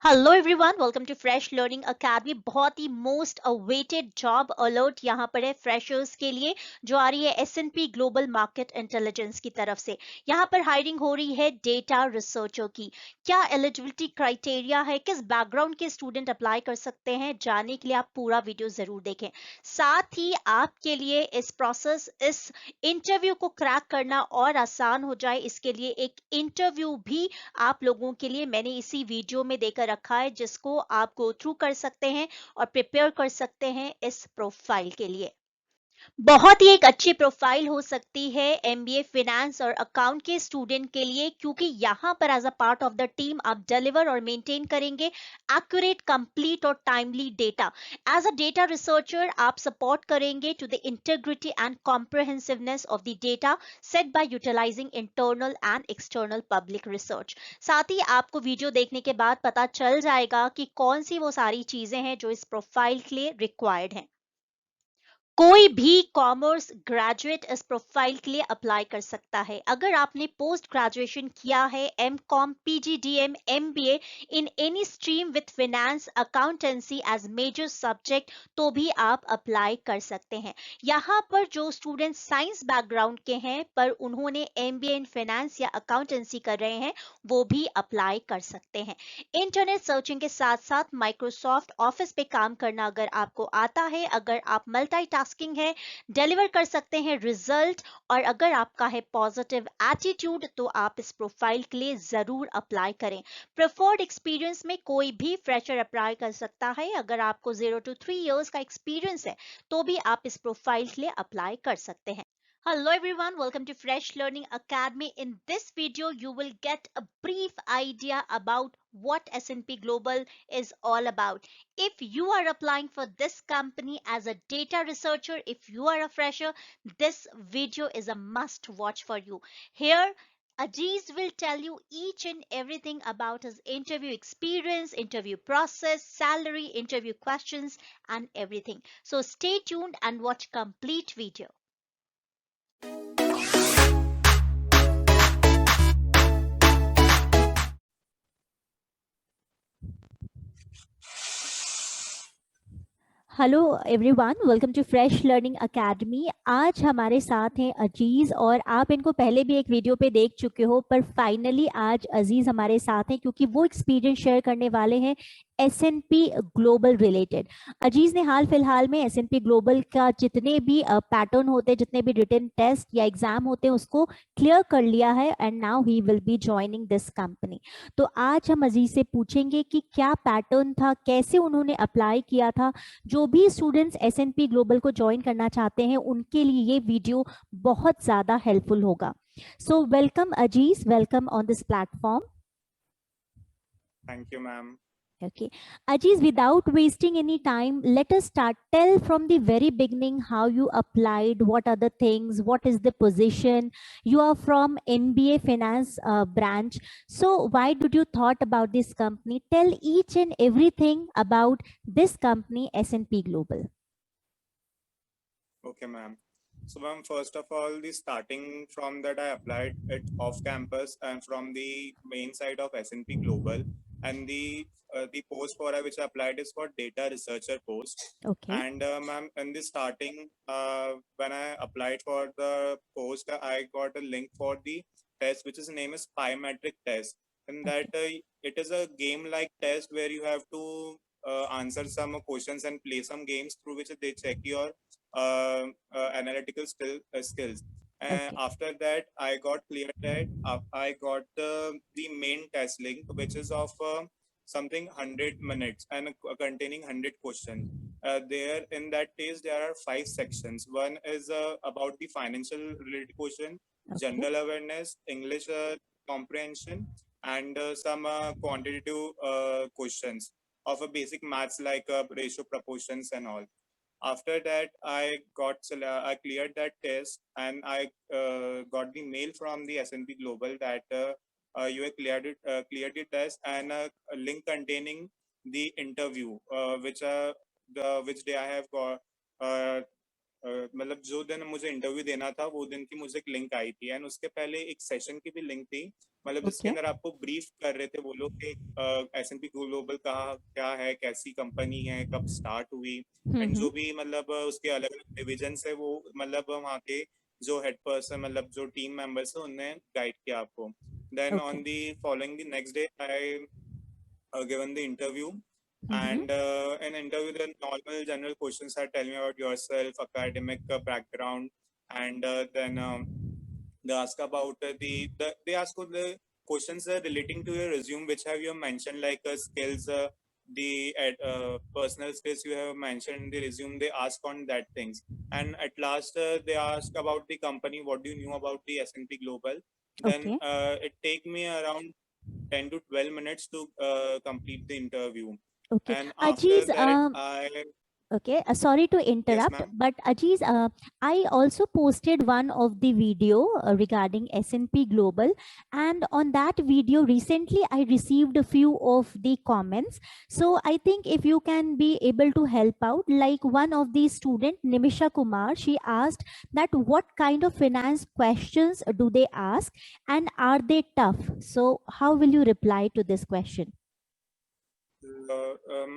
Hello everyone, welcome to Fresh Learning Academy. बहुत ही most awaited job alert यहाँ पर है फ्रेशर्स के लिए, जो आ रही है एसएनपी ग्लोबल मार्केट इंटेलिजेंस की तरफ से। यहाँ पर हायरिंग हो रही है डेटा रिसर्चर की। क्या एलिजिबिलिटी क्राइटेरिया है, किस बैकग्राउंड के स्टूडेंट अप्लाई कर सकते हैं, जानने के लिए आप पूरा वीडियो जरूर देखें। साथ ही आपके लिए इस इंटरव्यू को क्रैक करना और आसान हो जाए, इसके लिए एक इंटरव्यू भी आप लोगों के लिए मैंने इसी वीडियो में देकर रखा है, जिसको आप गो थ्रू कर सकते हैं और प्रिपेयर कर सकते हैं इस प्रोफाइल के लिए। बहुत ही एक अच्छी प्रोफाइल हो सकती है एमबीए फाइनेंस और अकाउंट के स्टूडेंट के लिए, क्योंकि यहाँ पर as a part of the team आप डिलीवर और मेंटेन करेंगे एक्यूरेट, कंप्लीट और timely data. As a data researcher आप सपोर्ट करेंगे to the integrity and comprehensiveness of the data set by utilising internal and external public research. साथ ही आपको video देखने के बाद पता चल जाएगा कि कौन सी वो सारी चीजें हैं जो इस प्रोफाइल के लिए रिक्वायर्ड हैं। कोई भी कॉमर्स ग्रेजुएट इस प्रोफाइल के लिए अप्लाई कर सकता है। अगर आपने पोस्ट ग्रेजुएशन किया है, M Com, PGDM, MBA in any stream with finance accountancy as major subject, तो भी आप अप्लाई कर सकते हैं। यहाँ पर जो स्टूडेंट साइंस बैकग्राउंड के हैं पर उन्होंने एमबीए इन फाइनेंस या अकाउंटेंसी कर रहे हैं, वो भी अप्लाई कर सकते हैं। इंटरनेट सर्चिंग के साथ साथ माइक्रोसॉफ्ट ऑफिस पे काम करना अगर आपको आता है, अगर आप मल्टीटास्किंग है, डिलीवर कर सकते हैं रिजल्ट, और अगर आपका है पॉजिटिव एटीट्यूड, तो आप इस प्रोफाइल के लिए जरूर अप्लाई करें। प्रेफर्ड एक्सपीरियंस में कोई भी फ्रेशर अप्लाई कर सकता है। अगर आपको 0 to 3 years का एक्सपीरियंस है, तो भी आप इस प्रोफाइल के लिए अप्लाई कर सकते हैं। Hello everyone, welcome to Fresh Learning Academy. In this video, you will get a brief idea about what S&P Global is all about. If you are applying for this company as a data researcher, if you are a fresher, this video is a must watch for you. Here, Aziz will tell you each and everything about his interview experience, interview process, salary, interview questions, and everything. So stay tuned and watch complete video. Hello everyone, welcome to Fresh Learning Academy. आज हमारे साथ हैं अजीज, और आप इनको पहले भी एक वीडियो पे देख चुके हो, पर फाइनली आज अजीज हमारे साथ हैं क्योंकि वो एक्सपीरियंस शेयर करने वाले हैं एसएनपी ग्लोबल रिलेटेड। अजीज ने हाल फिलहाल में एसएनपी ग्लोबल का जितने भी पैटर्न होते हैं, जितने भी रिटन टेस्ट या एग्जाम होते हैं, उसको क्लियर कर लिया है, and now he will be joining this company. तो आज हम अजीज से पूछेंगे कि क्या पैटर्न था, कैसे उन्होंने अप्लाई किया था। जो भी स्टूडेंट्स एसएनपी ग्लोबल को ज्वाइन करना चाहते हैं, उनके लिए ये वीडियो बहुत ज्यादा हेल्पफुल होगा। So welcome Aziz, welcome on this platform. Thank you, ma'am. Okay. Ajis, without wasting any time, let us start. Tell from the very beginning how you applied, what are the things, what is the position. You are from NBA Finance branch. So why did you thought about this company? Tell each and everything about this company, S&P Global. Okay, ma'am. So, ma'am, first of all, the starting from that I applied it off campus and from the main side of S&P Global, and the post for which I applied is for data researcher post. Okay. And ma'am, in the starting, when I applied for the post, I got a link for the test, which is name is Pymetric test. And that it is a game-like test where you have to answer some questions and play some games through which they check your analytical skills. And Okay. after that, I got cleared that I got the main test link, which is of something 100 minutes and containing 100 questions. There in that test, there are 5 sections. One is about the financial related question, Okay. general awareness, English comprehension, and some quantitative questions of a basic maths like ratio, proportions, and all. After that, I cleared that test, and I got the mail from the S&P Global that you have cleared the test, and a link containing the interview, which day I have got. मतलब जो दिन मुझे interview देना था वो दिन की मुझे एक लिंक आई थी, एंड उसके पहले एक सेशन की भी लिंक थी, मतलब जिसके ओके। अंदर आपको ब्रीफ कर रहे थे वो लोग कि S&P ग्लोबल कहाँ क्या है, कैसी कंपनी है, कब स्टार्ट हुई, एंड हम्म। जो भी मतलब उसके अलग अलग डिविजन है वो मतलब वहाँ के जो हेड पर्सन मतलब जो टीम मेंबर्स है उनने गाइड किया आपको. Then okay. On the following the next day I given the interview, hmm. and in interview the normal general questions are tell me about yourself, academic background, and then they ask about they ask for the questions relating to your resume, which have you mentioned like skills, the personal skills you have mentioned in the resume. They ask on that things, and at last they ask about the company. What do you know about the S&P Global? Then okay. it take me around 10 to 12 minutes to complete the interview. Okay And after Aziz, that, I, okay, sorry to yes, interrupt, ma'am. but Ajiz, I also posted one of the video regarding S&P Global, and on that video recently I received a few of the comments. So I think if you can be able to help out, like one of the student Nimisha Kumar, she asked that what kind of finance questions do they ask, and are they tough? So how will you reply to this question?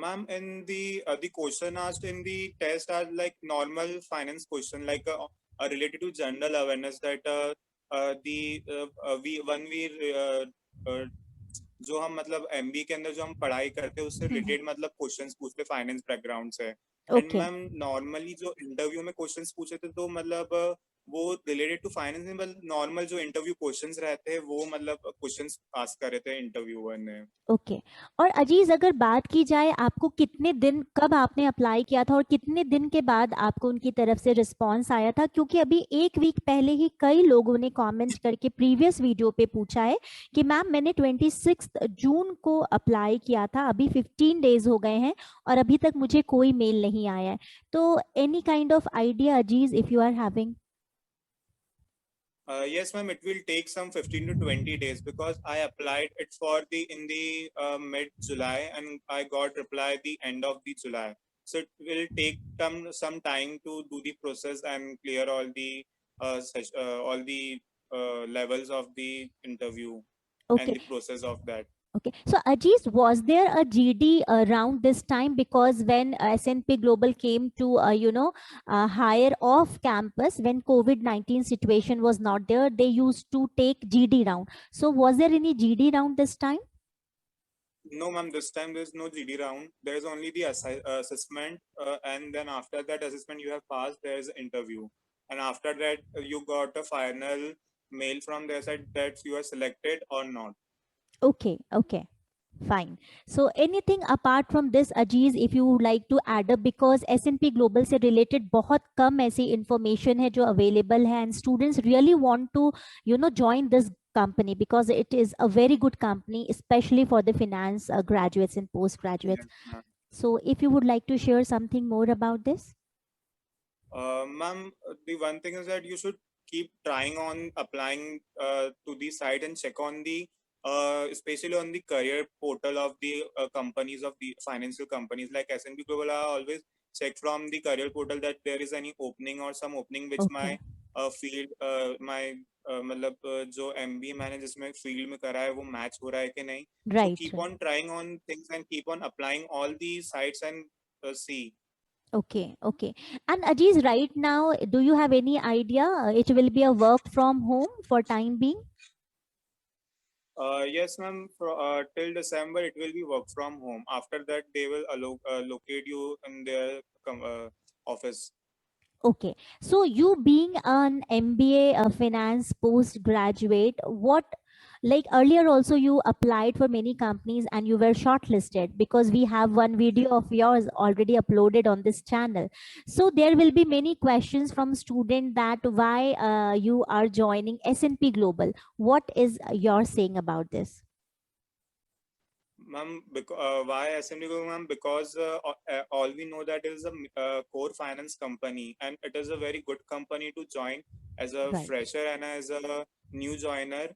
Ma'am, in the question asked in the test are like normal finance question, like related to general awareness that uh, जो हम मतलब MBA के अंदर जो हम पढ़ाई करते हैं उससे Mhm. रिलेटेड मतलब क्वेश्चंस पूछते फाइनेंस बैकग्राउंड से. And Okay. मैम नॉर्मली जो इंटरव्यू में क्वेश्चंस पूछे थे तो मतलब वो रिलेटेड टू फाइनेंस में, मतलब नॉर्मल जो इंटरव्यू क्वेश्चंस रहते हैं वो मतलब क्वेश्चंस आस्क कर रहे थे इंटरव्यूअर ने. ओके। और अजीज, अगर बात की जाए आपको कितने दिन, कब आपने अप्लाई किया था और कितने दिन के बाद आपको उनकी तरफ से रिस्पांस आया था? क्योंकि अभी एक वीक पहले ही कई लोगों ने कमेंट करके प्रीवियस वीडियो पे पूछा है कि मैम मैंने 26 जून को अप्लाई किया था, अभी 15 डेज हो गए हैं और अभी तक मुझे कोई मेल नहीं आया है। तो any kind of idea Aziz, if you are having? Yes, ma'am. It will take some 15 to 20 days because I applied it for the in the mid July and I got reply the end of the July. So it will take some time to do the process and clear all the levels of the interview and okay. the process of that. Okay, so Ajit, was there a GD around this time? Because when S&P Global came to, hire off campus, when COVID-19 situation was not there, they used to take GD round. So was there any GD round this time? No, ma'am. This time there's no GD round. There's only the assessment, and then after that assessment you have passed, there's an interview, and after that you got a final mail from their side that you are selected or not. Okay, okay. Fine. So anything apart from this, Ajiz, if you would like to add up, because S&P Global से related बहुत कम ऐसी information है जो available है, and students really want to, join this company because it is a very good company, especially for the finance graduates and postgraduates. Yes, ma'am. So if you would like to share something more about this. Ma'am, the one thing is that you should keep trying on applying to the site and check on the especially on the career portal of the companies of the financial companies like S&P Global. I always check from the career portal that there is any opening or some opening which Okay. my field my मतलब जो MBA मैंने जिसमें field में करा है वो match हो रहा है कि नहीं. So Right, keep right. on trying on things and keep on applying all the sites and see. Okay, okay. And Ajiz, right now, do you have any idea? It will be a work from home for time being? Yes, ma'am. Till December, it will be work from home. After that, they will locate you in their office. Okay, so you being an MBA finance postgraduate, what, like earlier also you applied for many companies and you were shortlisted, because we have one video of yours already uploaded on this channel. So there will be many questions from student that why you are joining S&P Global. What is your saying about this? Ma'am, why SMD Group, ma'am? Because all we know that it is a core finance company, and it is a very good company to join as a Right. fresher and as a new joiner.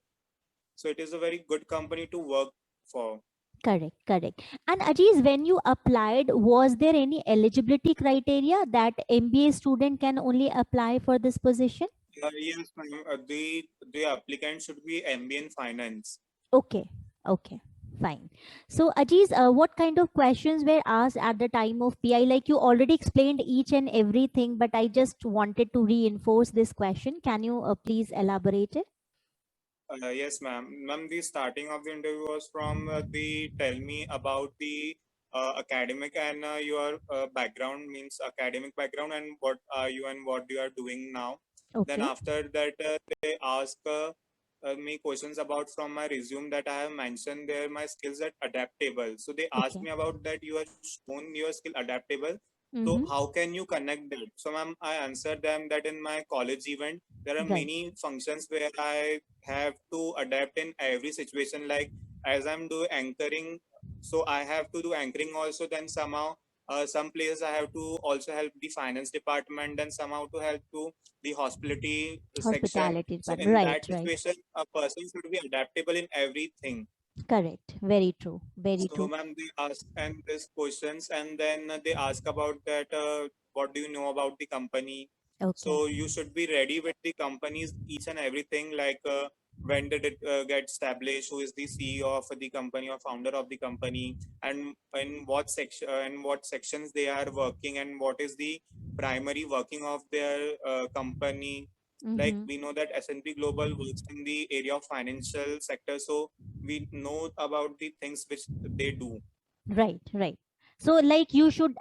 So it is a very good company to work for. Correct, correct. And Ajiz, when you applied, was there any eligibility criteria that MBA student can only apply for this position? Yes, ma'am. The applicant should be MBA in finance. Okay, okay, fine. So, Ajiz, what kind of questions were asked at the time of PI? Like you already explained each and everything, but I just wanted to reinforce this question. Can you please elaborate it? Yes, ma'am. Ma'am, the starting of the interview was from the tell me about the academic and your background, means academic background, and what are you and what you are doing now. Then Okay, after that, they ask me questions about from my resume that I have mentioned there my skills at adaptable. So they asked okay. me about that you have shown your skill adaptable. So Mm-hmm. how can you connect that? So ma'am, I answered them that in my college event there are Right, many functions where I have to adapt in every situation. Like as I'm doing anchoring, so I have to do anchoring also. Then somehow, some places I have to also help the finance department, and somehow to help to the hospitality section. hospitality So department. in Right, that right. situation, a person should be adaptable in everything. Correct. Very true. Very So true. ma'am, they ask and these questions, and then they ask about that. What do you know about the company? Okay. So you should be ready with the companies, each and everything. Like when did it get established? Who is the CEO of the company or founder of the company? And in what section and what sections they are working, and what is the primary working of their company? Like Mm-hmm. we know that S&P Global works in the area of financial sector, so we know about the things which they do. Right, right. So, like you should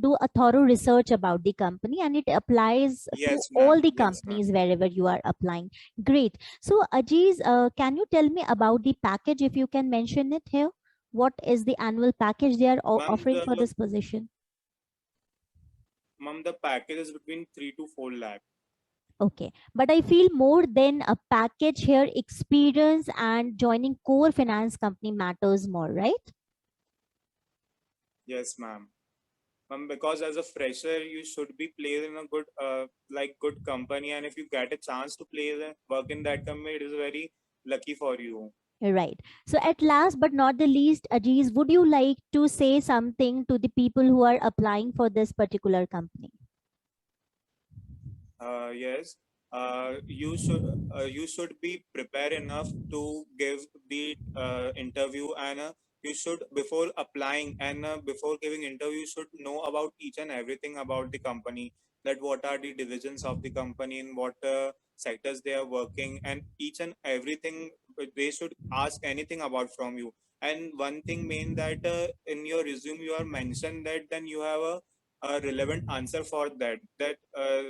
do a thorough research about the company, and it applies to Yes, all ma'am. the Yes, ma'am. companies wherever you are applying. Great. So, Ajiz, can you tell me about the package if you can mention it here? What is the annual package they are Ma'am, offering for this position? the package is between 3 to 4 lakh. Okay, but I feel more than a package here, experience and joining core finance company matters more, right? Yes, ma'am. Because as a fresher, you should be placed in a good, good company, and if you get a chance to play the work in that company, it is very lucky for you. Right. So, at last but not the least, Ajiz, would you like to say something to the people who are applying for this particular company? Yes. You should be prepared enough to give the interview, and you should, before applying and before giving interview, you should know about each and everything about the company, that what are the divisions of the company, in what sectors they are working, and each and everything they should ask anything about from you. And one thing main, that in your resume you are mentioned that then you have a relevant answer for that. That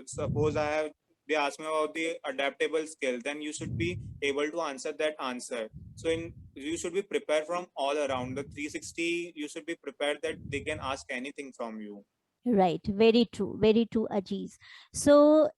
suppose I have, they ask me about the adaptable skill, then you should be able to answer that answer. So in, you should be prepared from all around the 360. You should be prepared that they can ask anything from you. Right, very true, Ajiz. So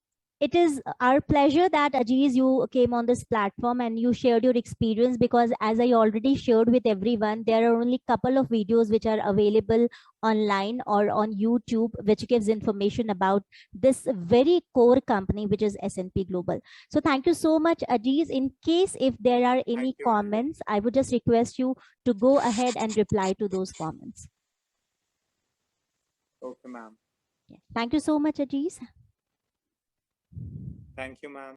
it is our pleasure that Ajiz, you came on this platform and you shared your experience, because as I already shared with everyone, there are only couple of videos which are available online or on YouTube, which gives information about this very core company, which is S&P Global. So thank you so much, Ajiz. In case if there are Thank any you, ma'am. comments, I would just request you to go ahead and reply to those comments. Okay, ma'am. Yeah. Thank you so much, Ajiz. Thank you, ma'am.